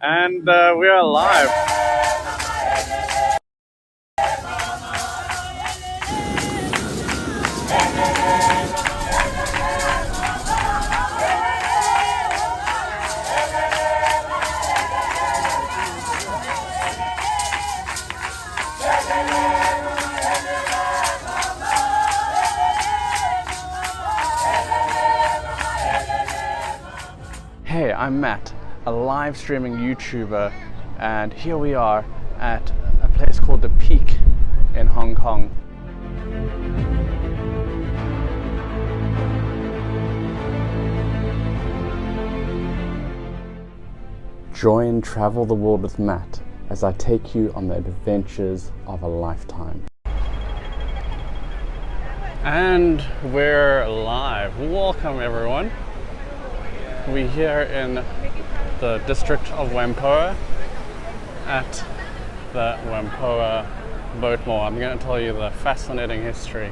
And we are live. Hey, I'm Matt, a live streaming YouTuber, and here we are at a place called The Peak in Hong Kong. Join Travel the World with Matt as I take you on the adventures of a lifetime. And we're live. Welcome everyone. We're here in the district of Whampoa at the Whampoa boat moor. I'm going to tell you the fascinating history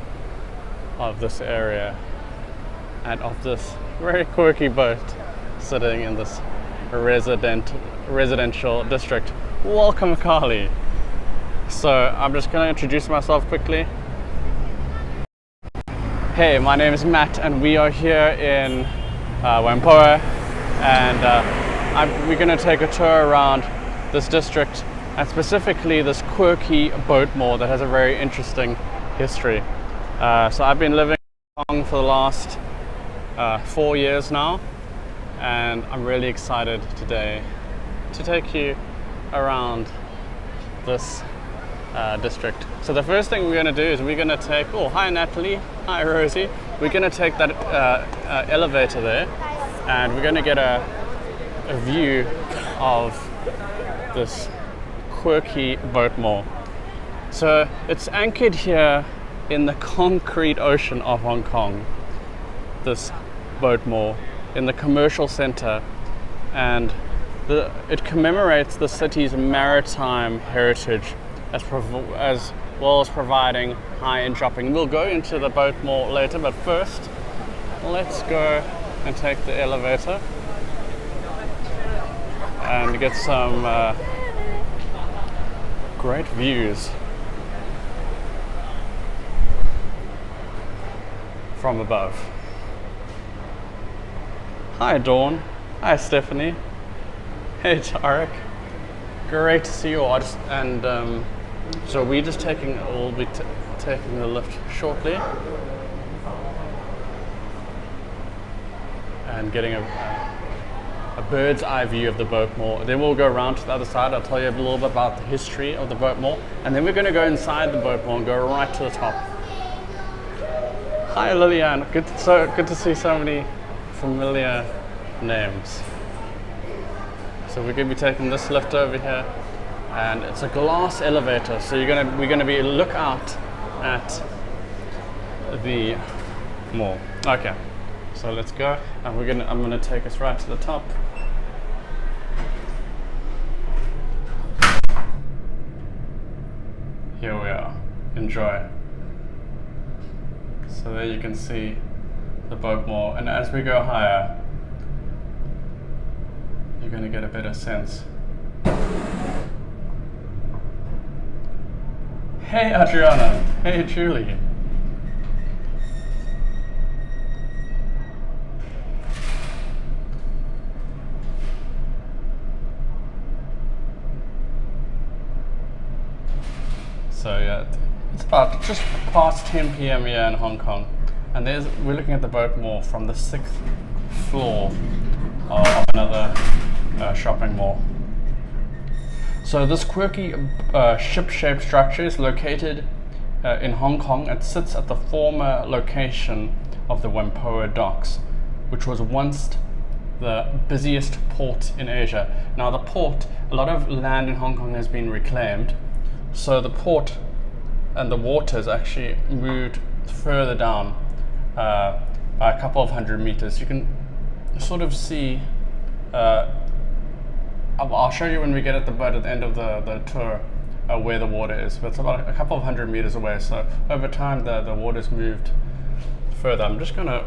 of this area and of this very quirky boat sitting in this residential district. Welcome, Carly. So I'm just going to introduce myself quickly. Hey, my name is Matt and we are here in Whampoa, and we're going to take a tour around this district and specifically this quirky boat moor that has a very interesting history. So I've been living in Hong Kong for the last 4 years now, and I'm really excited today to take you around this district. So the first thing we're going to do is we're going to take, oh hi Natalie, hi Rosie, we're going to take that elevator there and we're going to get a view of this quirky boat moor. So it's anchored here in the concrete ocean of Hong Kong, this boat moor in the commercial center, and it commemorates the city's maritime heritage as well as providing high-end shopping. We'll go into the boat more later, but first let's go and take the elevator and get some great views from above. Hi Dawn, hi Stephanie, hey Tarek, great to see you all. So we'll be taking the lift shortly and getting a bird's eye view of the boat moor. Then we'll go around to the other side. I'll tell you a little bit about the history of the boat moor, and then we're going to go inside the boat moor and go right to the top. Hi Lillian, good to see so many familiar names. So we're going to be taking this lift over here, and it's a glass elevator. So we're going to be look out at the moor. Okay, so let's go, and I'm going to take us right to the top. Here we are. Enjoy. So there you can see the boat moor, and as we go higher, you're going to get a better sense. Hey Adriana, hey Julie. So yeah, it's about just past 10 p.m. here in Hong Kong, and we're looking at the boat moor from the 6th floor of another shopping mall. So this quirky ship-shaped structure is located in Hong Kong. It sits at the former location of the Whampoa docks, which was once the busiest port in Asia. Now the port, a lot of land in Hong Kong has been reclaimed, so the port and the waters actually moved further down by a couple of 100 meters. You can sort of see, I'll show you when we get at the end of the tour where the water is, but it's about a couple of 100 meters away. So over time the water's moved further. I'm just gonna,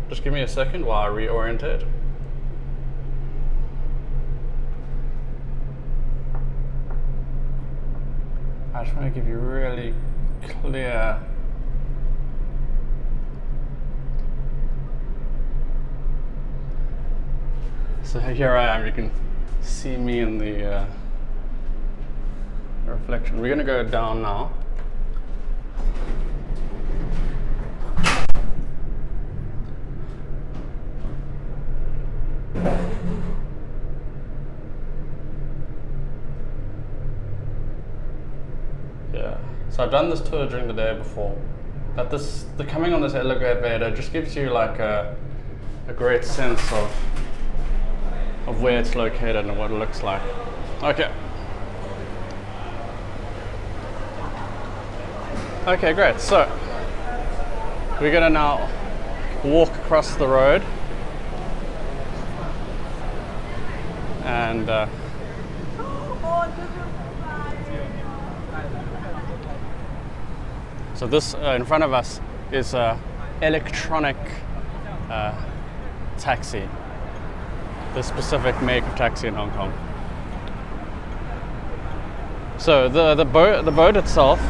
just give me a second while I reorient it. I just want to give you really clear so here I am, you can see me in the reflection. We're going to go down now. Yeah, so I've done this tour during the day before, but the coming on this elevator just gives you like a great sense of where it's located and what it looks like. Okay. Okay, great. So we're gonna now walk across the road and so this in front of us is a electronic taxi, the specific make of taxi in Hong Kong. So the boat itself,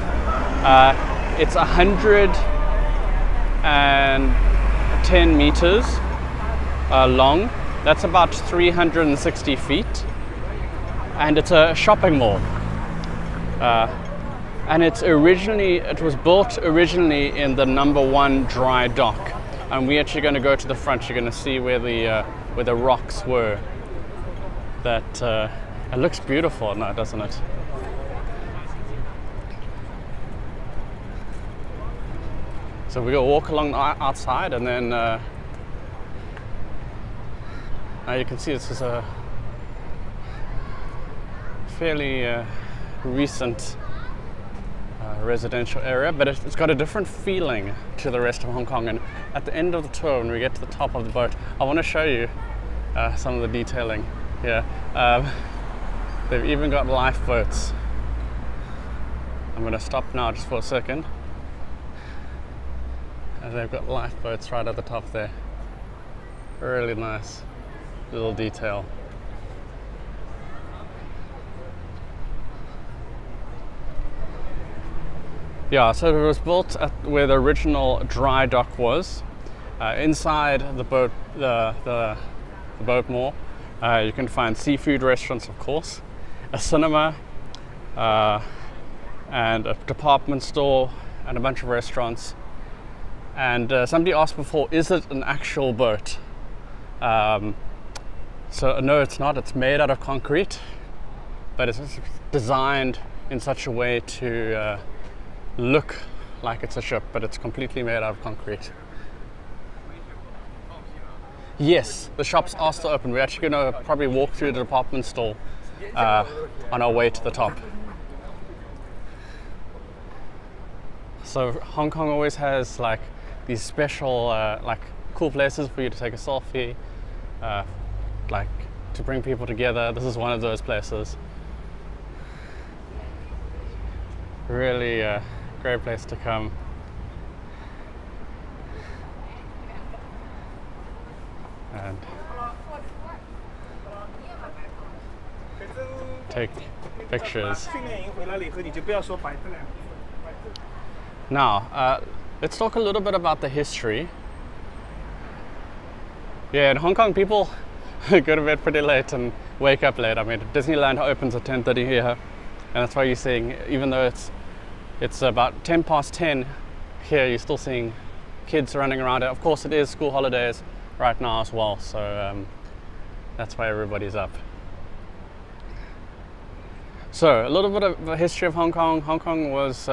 it's 110 meters long. That's about 360 feet, and it's a shopping mall. And it was built originally in the #1 dry dock, and we're actually going to go to the front. You're going to see where the rocks were. That it looks beautiful now, doesn't it? So we're going to walk along outside, and then now you can see this is a fairly recent residential area, but it's got a different feeling to the rest of Hong Kong. And at the end of the tour, when we get to the top of the boat, I want to show you some of the detailing here. They've even got lifeboats. I'm going to stop now just for a second. And they've got lifeboats right at the top there. Really nice little detail. Yeah, so it was built at where the original dry dock was. Inside the boat, the boat mall, you can find seafood restaurants, of course, a cinema, and a department store, and a bunch of restaurants. And somebody asked before, is it an actual boat? So no, it's not. It's made out of concrete, but it's designed in such a way to look like it's a ship, but it's completely made out of concrete. Yes, the shops are still open. We're actually going to probably walk through the department store on our way to the top. So Hong Kong always has like these special like cool places for you to take a selfie, like to bring people together. This is one of those places. Really great place to come. And take pictures. Now, let's talk a little bit about the history. Yeah, in Hong Kong, people go to bed pretty late and wake up late. I mean, Disneyland opens at 10:30 here, and that's why you're seeing, even though it's about 10 past 10 here, you're still seeing kids running around. Of course, it is school holidays right now as well, so that's why everybody's up. So, a little bit of the history of Hong Kong. Hong Kong was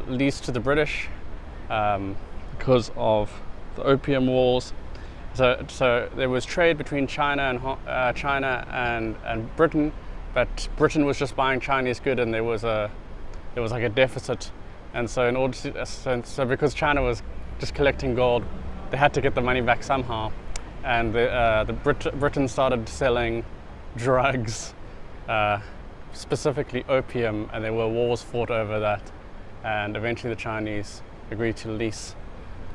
leased to the British because of the Opium Wars. So there was trade between China and Britain, but Britain was just buying Chinese goods, and there was like a deficit. And so in order to, so because China was just collecting gold, they had to get the money back somehow. And Britain started selling drugs, specifically opium, and there were wars fought over that. And eventually the Chinese agreed to lease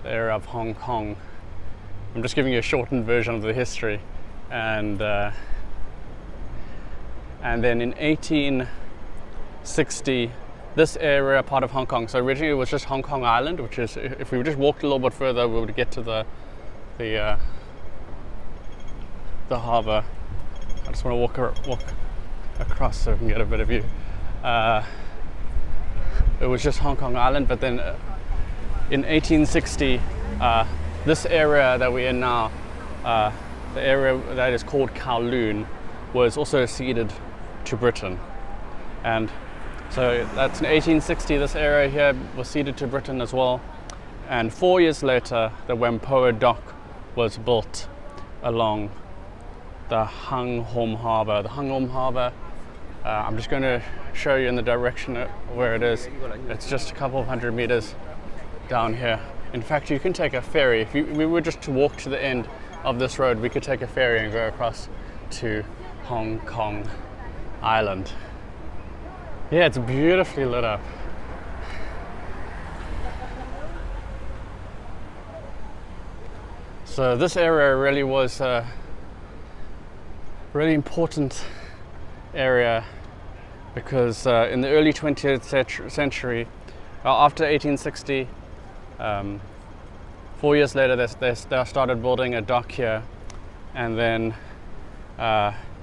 the area of Hong Kong. I'm just giving you a shortened version of the history. And And then in 1860, this area, part of Hong Kong, so originally it was just Hong Kong Island, which is, if we just walked a little bit further, we would get to the harbour. I just want to walk across so we can get a better view. It was just Hong Kong Island, but then in 1860, this area that we're in now, the area that is called Kowloon, was also ceded to Britain. And so that's in 1860, this area here was ceded to Britain as well. And 4 years later, the Whampoa dock was built along the Hung Hom Harbour. The Hung Hom Harbour, I'm just going to show you in the direction where it is. It's just a couple of 100 meters down here. In fact, you can take a ferry. If we were just to walk to the end of this road, we could take a ferry and go across to Hong Kong Island. Yeah, it's beautifully lit up. So this area really was a really important area because in the early 20th century, after 1860, 4 years later they started building a dock here, and then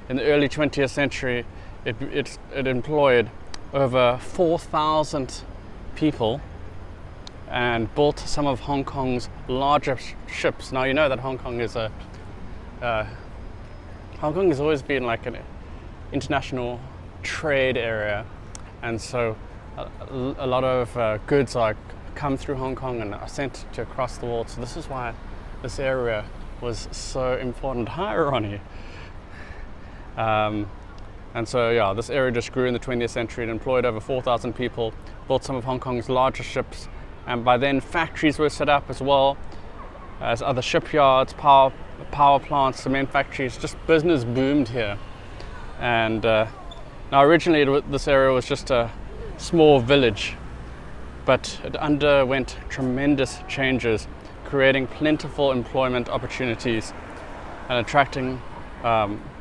in the early 20th century it employed over 4,000 people and built some of Hong Kong's largest ships. Now you know that Hong Kong has always been like an international trade area, and so a lot of goods come through Hong Kong and are sent to across the world. So this is why this area was so important. Hi, Ronnie. And so yeah, this area just grew in the 20th century. It employed over 4,000 people, built some of Hong Kong's largest ships, and by then factories were set up as well as other shipyards, power plants, cement factories. Just business boomed here. And now originally this area was just a small village, but it underwent tremendous changes, creating plentiful employment opportunities and attracting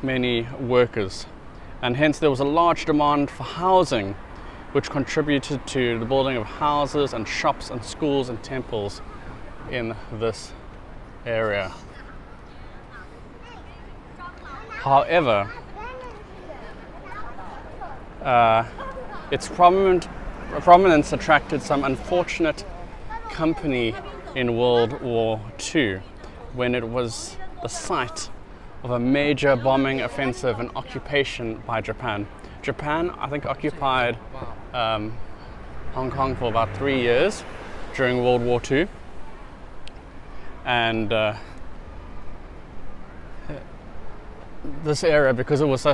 many workers. And hence there was a large demand for housing, which contributed to the building of houses and shops and schools and temples in this area. However, its prominence attracted some unfortunate company in World War II, when it was the site of a major bombing offensive and occupation by Japan. Japan, I think, occupied Hong Kong for about 3 years during World War II. And this area, because it was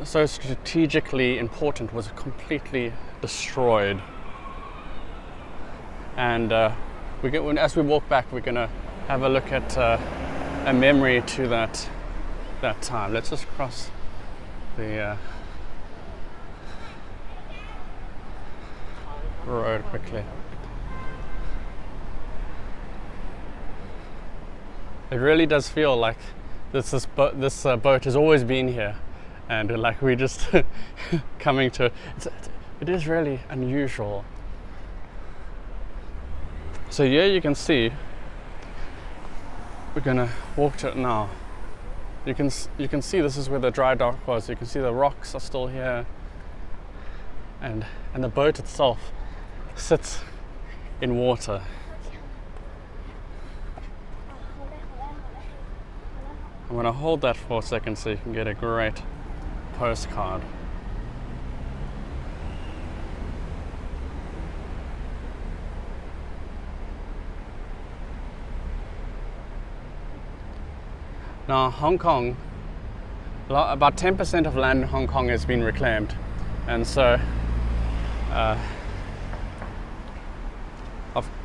so strategically important, was completely destroyed. And as we walk back, we're going to have a look at a memory to that time. Let's just cross the road quickly. It really does feel like this boat has always been here, and like we're just coming to it is really unusual. So here you can see, we're gonna walk to it now. You can see this is where the dry dock was. You can see the rocks are still here, and the boat itself sits in water. I'm going to hold that for a second so you can get a great postcard. Now, Hong Kong, about 10% of land in Hong Kong has been reclaimed, and so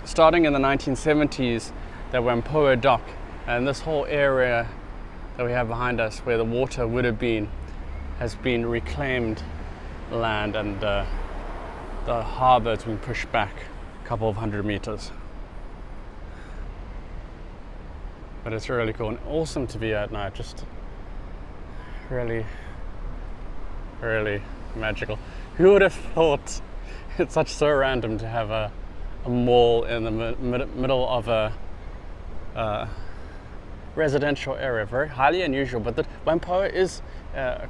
starting in the 1970s, the Whampoa dock and this whole area that we have behind us where the water would have been has been reclaimed land, and the harbour has been pushed back a couple of 100 meters. But it's really cool and awesome to be at night. Just really really magical. Who would have thought it's so random to have a mall in the middle of a residential area? Very highly unusual, but the Whampoa is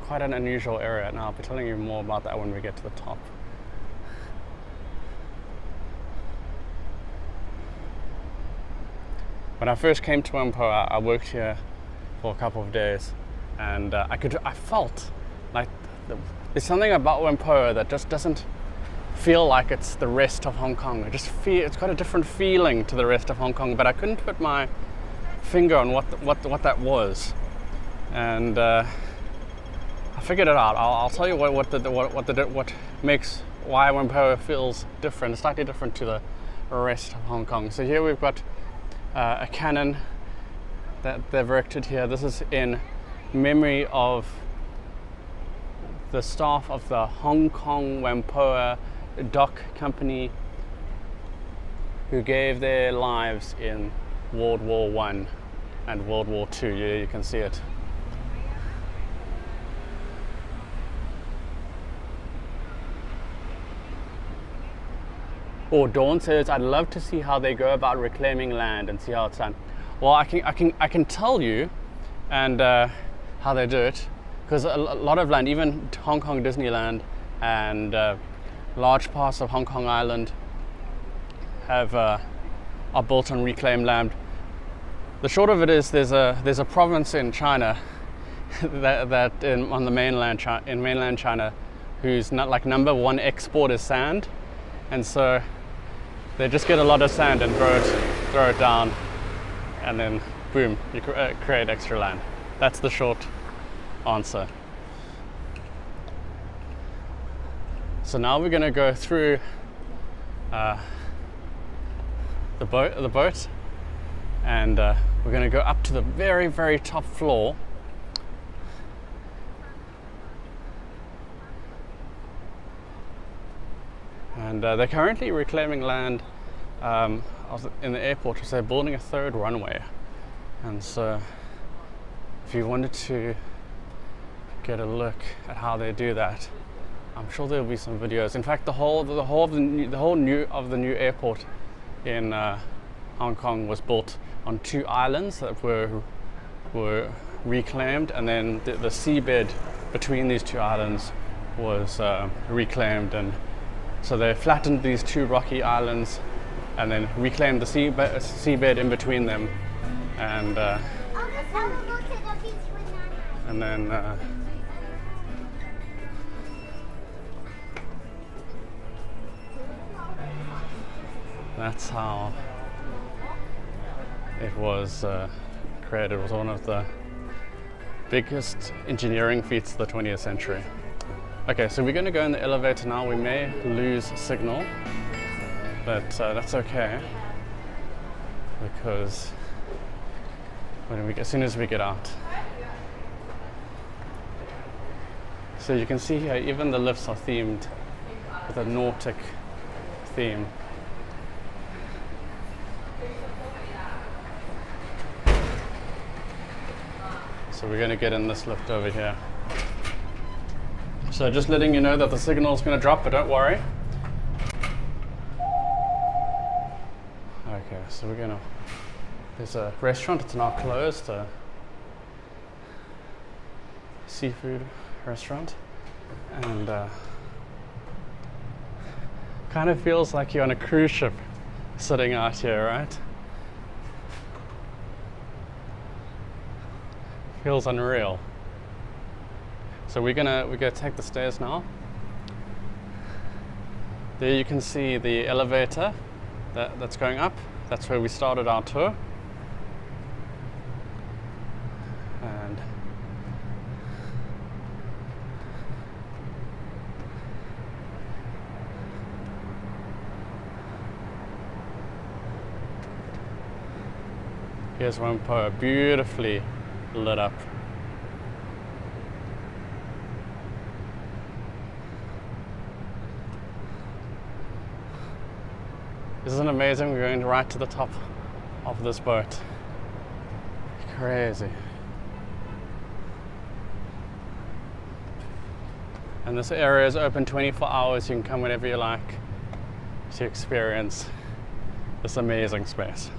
quite an unusual area, and I'll be telling you more about that when we get to the top. When I first came to Whampoa, I worked here for a couple of days, and I felt like there's something about Whampoa that just doesn't feel like it's the rest of Hong Kong. It's got a different feeling to the rest of Hong Kong, but I couldn't put my finger on what that was, and I figured it out. I'll tell you what makes why Whampoa feels different, slightly different to the rest of Hong Kong. So here we've got a cannon that they've erected here. This is in memory of the staff of the Hong Kong Whampoa Dock Company who gave their lives in World War I and World War II. Yeah, you can see it. Or Dawn says, I'd love to see how they go about reclaiming land and see how it's done. Well, I can tell you and how they do it, because a lot of land, even Hong Kong Disneyland and large parts of Hong Kong Island are built on reclaimed land. The short of it is there's a province in China that on the mainland China whose not like number one export is sand, and so they just get a lot of sand and throw it down, and then boom, you create extra land. That's the short answer. So now we're going to go through the boat, and we're going to go up to the very, very top floor. And they're currently reclaiming land in the airport, so they're building a third runway. And so if you wanted to get a look at how they do that, I'm sure there'll be some videos. In fact, the whole of the new airport in Hong Kong was built on two islands that were reclaimed, and then the seabed between these two islands was reclaimed, and so they flattened these two rocky islands and then reclaimed the seabed in between them, and then that's how it was created. It was one of the biggest engineering feats of the 20th century. Okay, so we're going to go in the elevator now. We may lose signal, but that's okay, because as soon as we get out. So you can see here, even the lifts are themed with a Nautic theme. So we're going to get in this lift over here. So just letting you know that the signal is going to drop, but don't worry. Okay, so there's a restaurant, it's now closed, a seafood restaurant, and kind of feels like you're on a cruise ship sitting out here, right? Feels unreal. So we're gonna take the stairs now. There you can see the elevator that's going up. That's where we started our tour. And here's Whampoa, beautifully lit up. Isn't it amazing? We're going right to the top of this boat. Crazy. And this area is open 24 hours. You can come whenever you like to experience this amazing space.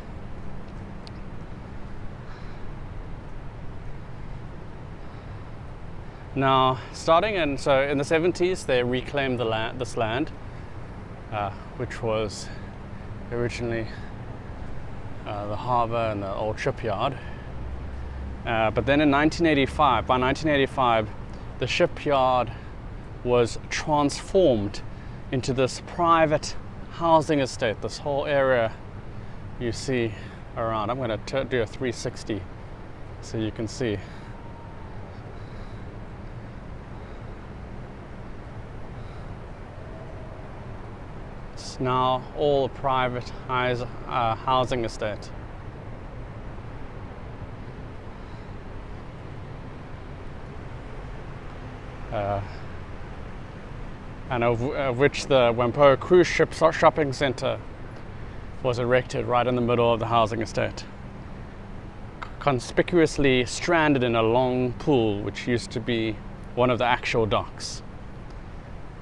Now, starting in the 70s, they reclaimed this land, which was originally the harbour and the old shipyard. But then in 1985, the shipyard was transformed into this private housing estate. This whole area you see around. I'm going to do a 360 so you can see. It's now all a private housing estate. And of which the Whampoa cruise ship shopping centre was erected right in the middle of the housing estate, conspicuously stranded in a long pool which used to be one of the actual docks.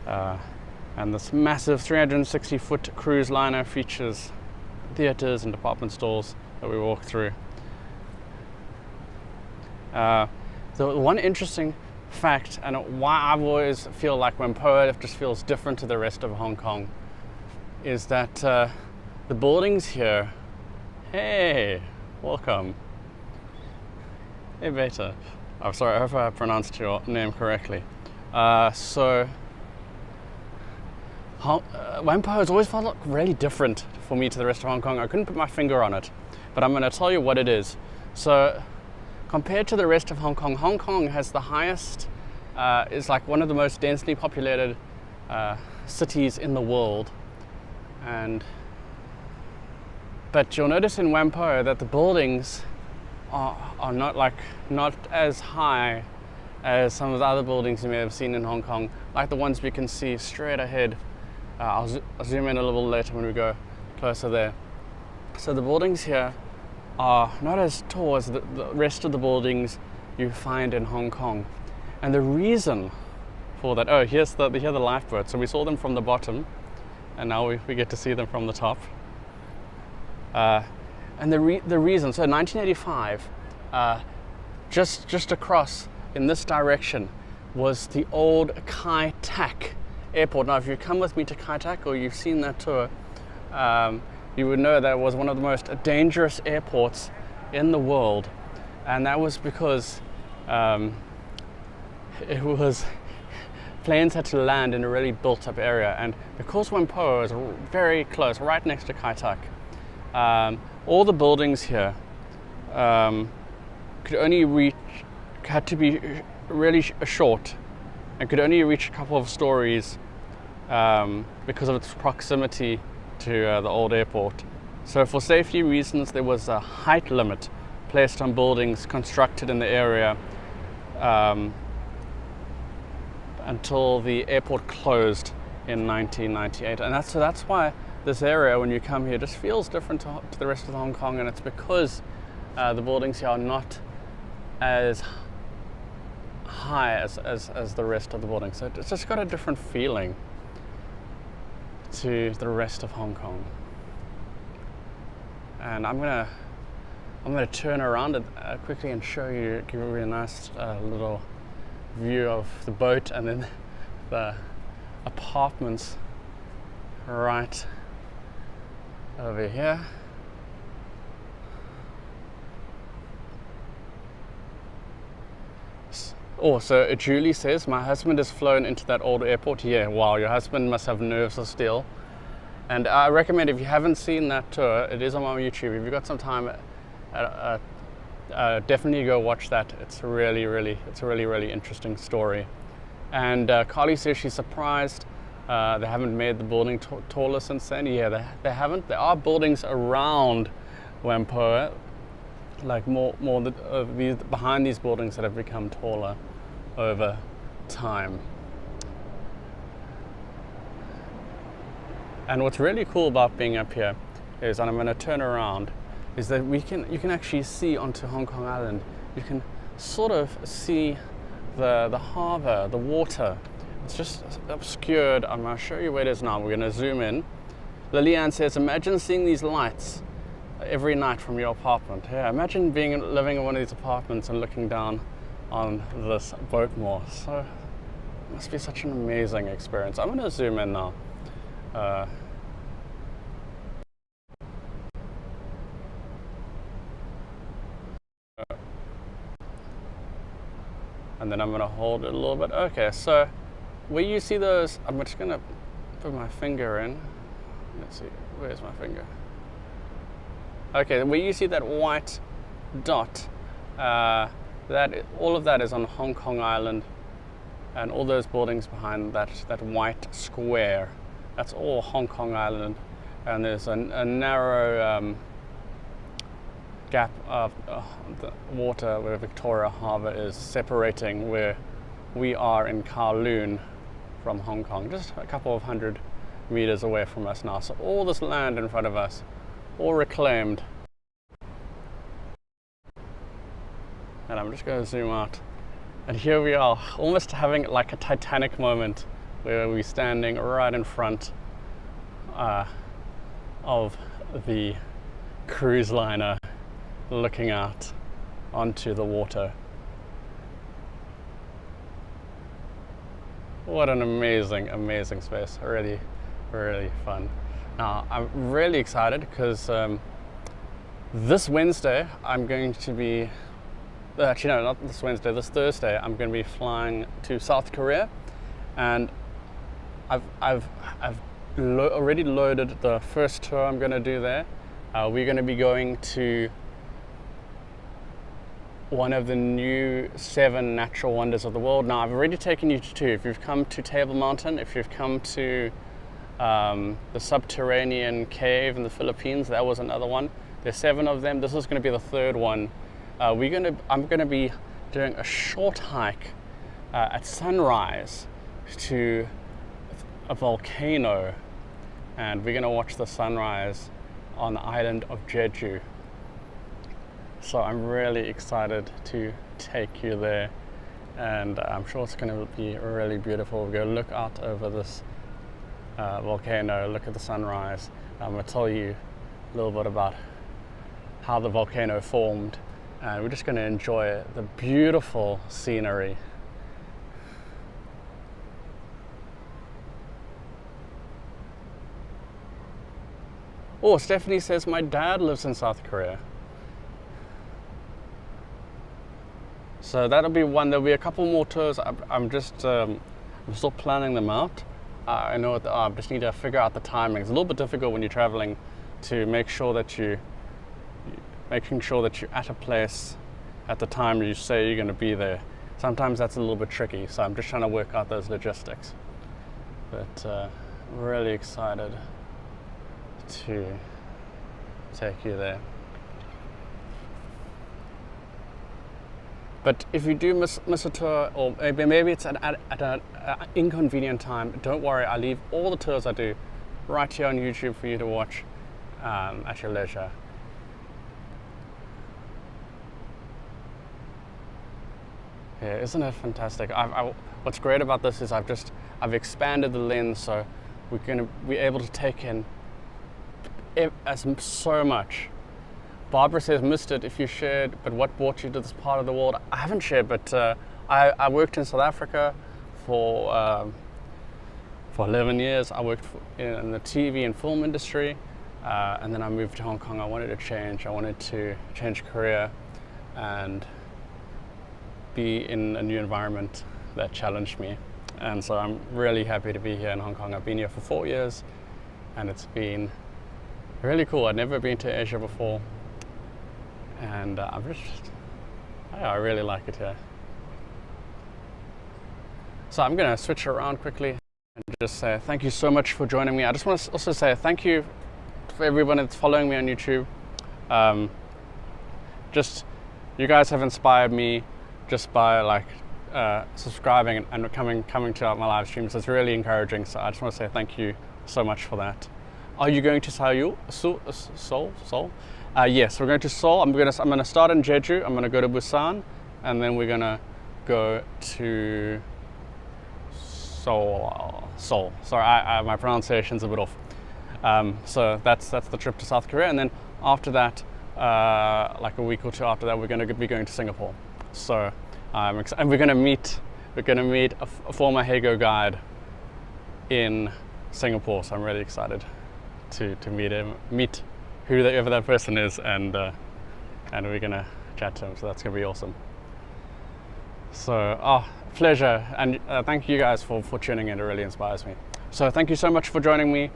And this massive 360-foot cruise liner features theatres and department stores that we walk through. The one interesting fact, and why I always feel like Whampoa just feels different to the rest of Hong Kong, is that the buildings here, hey, welcome. Hey Beta. I'm sorry, I hope I pronounced your name correctly. Whampoa has always felt really different for me to the rest of Hong Kong. I couldn't put my finger on it, but I'm going to tell you what it is. So, compared to the rest of Hong Kong has the highest, is like one of the most densely populated cities in the world. But you'll notice in Whampoa that the buildings are not as high as some of the other buildings you may have seen in Hong Kong, like the ones we can see straight ahead. I'll zoom in a little later when we go closer there. So the buildings here are not as tall as the rest of the buildings you find in Hong Kong. And the reason for that, here are the lifeboats. So we saw them from the bottom, and now we get to see them from the top. And the reason, so 1985, just across in this direction was the old Kai Tak airport. Now, if you come with me to Kai Tak, or you've seen that tour, you would know that it was one of the most dangerous airports in the world, and that was because planes had to land in a really built-up area, and because Whampoa is very close, right next to Kai Tak, all the buildings here had to be really short and could only reach a couple of stories because of its proximity to the old airport. So for safety reasons, there was a height limit placed on buildings constructed in the area until the airport closed in 1998. And that's why this area, when you come here, just feels different to the rest of Hong Kong, and it's because the buildings here are not as high as the rest of the buildings. So it's just got a different feeling to the rest of Hong Kong. And I'm gonna turn around quickly and show you, give you a nice little view of the boat and then the apartments right over here. Oh, so Julie says, my husband has flown into that old airport. Yeah, wow, your husband must have nerves of steel. And I recommend, if you haven't seen that tour, it is on my YouTube. If you've got some time, definitely go watch that. It's a really interesting story. And Carly says she's surprised they haven't made the building taller since then. Yeah, they haven't. There are buildings around Whampoa, like more behind these buildings that have become taller over time. And what's really cool about being up here is, and I'm going to turn around, is that you can actually see onto Hong Kong Island. You can sort of see the harbour, the water, It's just obscured. I'm going to show you where it is now. We're going to zoom in. Lillian says, imagine seeing these lights every night from your apartment. Yeah, imagine living in one of these apartments and looking down on this Boatmore. So it must be such an amazing experience. I'm going to zoom in now. And then I'm going to hold it a little bit. Okay, so where you see those, I'm just going to put my finger in. Let's see, where's my finger? Okay, where you see that white dot, all of that is on Hong Kong Island, and all those buildings behind that white square, that's all Hong Kong Island. And there's a narrow gap of the water where Victoria Harbour is separating where we are in Kowloon from Hong Kong, just a couple of 100 meters away from us now. So all this land in front of us, all reclaimed. And I'm just going to zoom out. And here we are, almost having like a Titanic moment where we're standing right in front of the cruise liner, looking out onto the water. What an amazing, amazing space. Really, really fun. Now, I'm really excited because this Wednesday I'm going to be, actually no, not this Wednesday, this Thursday I'm going to be flying to South Korea, and I've already loaded the first tour I'm going to do there. We're going to be going to one of the new 7 natural wonders of the world. Now, I've already taken you to 2. If you've come to Table Mountain, if you've come to the subterranean cave in the Philippines, that was another one. There's 7 of them. This is going to be the 3rd one. I'm going to be doing a short hike at sunrise to a volcano, and we're going to watch the sunrise on the island of Jeju. So I'm really excited to take you there, and I'm sure it's going to be really beautiful. We're going to look out over this volcano, look at the sunrise. I'm going to tell you a little bit about how the volcano formed, and we're just going to enjoy the beautiful scenery. Oh, Stephanie says my dad lives in South Korea. So that'll be one. There'll be a couple more tours. I'm still planning them out. I know I just need to figure out the timing. It's a little bit difficult when you're traveling to making sure that you're at a place at the time you say you're going to be there. Sometimes that's a little bit tricky. So I'm just trying to work out those logistics. But really excited to take you there. But if you do miss a tour, or maybe it's at an inconvenient time, don't worry, I leave all the tours I do right here on YouTube for you to watch at your leisure. Yeah, isn't it fantastic? What's great about this is I've expanded the lens, so we're going to be able to take in so much. Barbara says, missed it if you shared, but what brought you to this part of the world? I haven't shared, but I worked in South Africa for 11 years. I worked in the TV and film industry, and then I moved to Hong Kong. I wanted to change career and be in a new environment that challenged me. And so I'm really happy to be here in Hong Kong. I've been here for 4 years, and it's been really cool. I'd never been to Asia before. And I really like it here. So I'm going to switch around quickly and just say thank you so much for joining me. I just want to also say thank you for everyone that's following me on YouTube. You guys have inspired me just by subscribing and coming to my live streams. It's really encouraging. So I just want to say thank you so much for that. Are you going to Seoul? Yes, we're going to Seoul. I'm going to start in Jeju. I'm going to go to Busan, and then we're going to go to Seoul. Sorry, my pronunciation's a bit off. So that's the trip to South Korea, and then after that, like a week or two after that, we're going to be going to Singapore. So and we're going to meet a former Hago guide in Singapore. So I'm really excited to meet whoever that person is, and we're going to chat to him. So that's going to be awesome. So pleasure, and thank you guys for tuning in. It really inspires me. So thank you so much for joining me.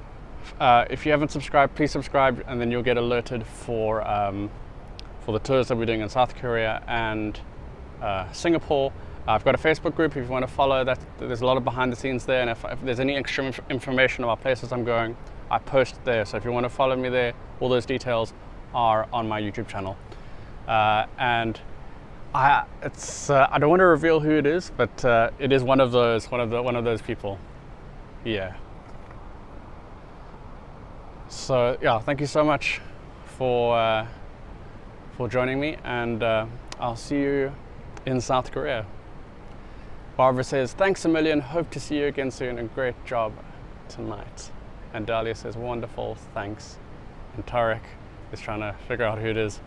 If you haven't subscribed, please subscribe, and then you'll get alerted for the tours that we're doing in South Korea and Singapore. I've got a Facebook group if you want to follow that. There's a lot of behind the scenes there, and if there's any extra information about places I'm going, I post there. So if you want to follow me there, all those details are on my YouTube channel. And I don't want to reveal who it is, but it is one of those people. Yeah. So yeah, thank you so much for joining me, and I'll see you in South Korea. Barbara says, thanks a million, hope to see you again soon, and great job tonight. And Dahlia says, wonderful, thanks. And Tarek is trying to figure out who it is.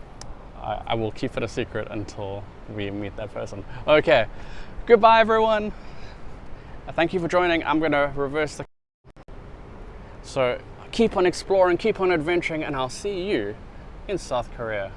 I will keep it a secret until we meet that person. Okay, goodbye everyone. Thank you for joining. I'm gonna reverse the... So keep on exploring, keep on adventuring, and I'll see you in South Korea.